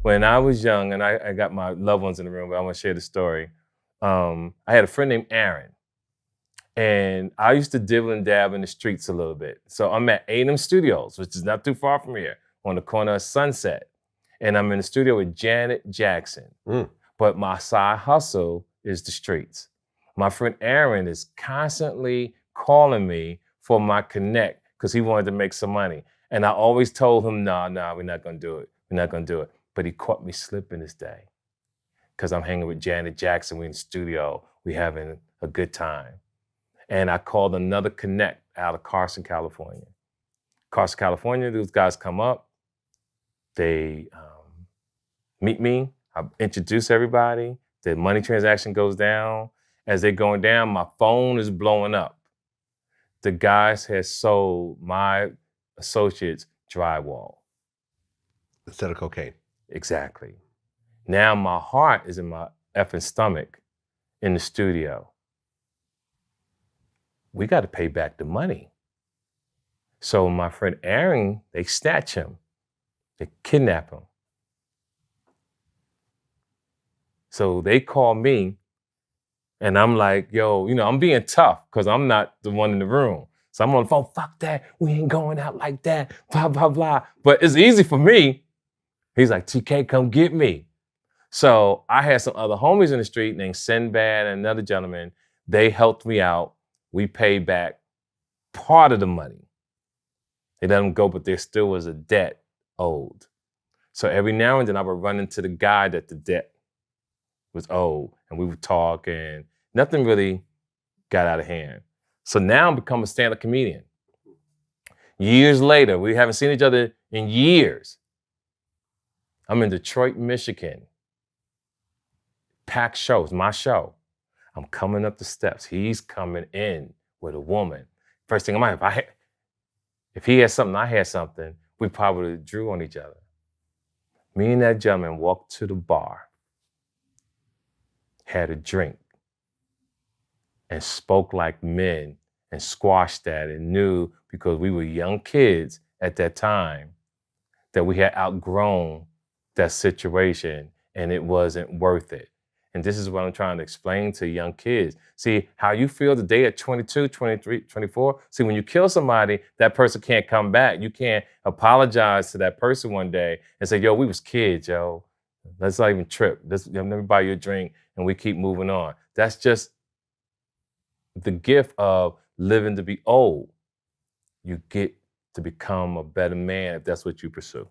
when I was young, and I got my loved ones in the room, but I want to share the story. I had a friend named Aaron, and I used to dibble and dab in the streets a little bit. So I'm at A&M Studios, which is not too far from here, on the corner of Sunset. And I'm in the studio with Janet Jackson. But my side hustle is the streets. My friend Aaron is constantly calling me for my connect because he wanted to make some money. And I always told him, nah, we're not gonna do it. We're not gonna do it. But he caught me slipping this day because I'm hanging with Janet Jackson. We're in the studio. We're having a good time. And I called another connect out of Carson, California. Carson, California, those guys come up. They meet me. I introduce everybody. The money transaction goes down. As they're going down, my phone is blowing up. The guys had sold my associates drywall. Instead of cocaine. Exactly. Now my heart is in my effing stomach in the studio. We got to pay back the money. So my friend Aaron, they snatch him. They kidnap him. So they call me, and I'm like, yo, I'm being tough because I'm not the one in the room. So I'm on the phone, fuck that, we ain't going out like that, blah, blah, blah. But it's easy for me. He's like, TK, come get me. So I had some other homies in the street named Sinbad and another gentleman. They helped me out. We paid back part of the money. They let them go, but there still was a debt owed. So every now and then I would run into the guy that the debt was owed, and we would talk, and nothing really got out of hand. So now I'm become a stand-up comedian. Years later, we haven't seen each other in years. I'm in Detroit, Michigan. Packed shows, my show. I'm coming up the steps. He's coming in with a woman. First thing in mind, if he had something, I had something, we probably drew on each other. Me and that gentleman walked to the bar, had a drink, and spoke like men and squashed that and knew, because we were young kids at that time, that we had outgrown that situation and it wasn't worth it. And this is what I'm trying to explain to young kids. See, how you feel today at 22, 23, 24. See, when you kill somebody, that person can't come back. You can't apologize to that person one day and say, yo, we was kids, yo. Let's not even trip. Let me buy you a drink and we keep moving on. That's just the gift of living to be old. You get to become a better man if that's what you pursue.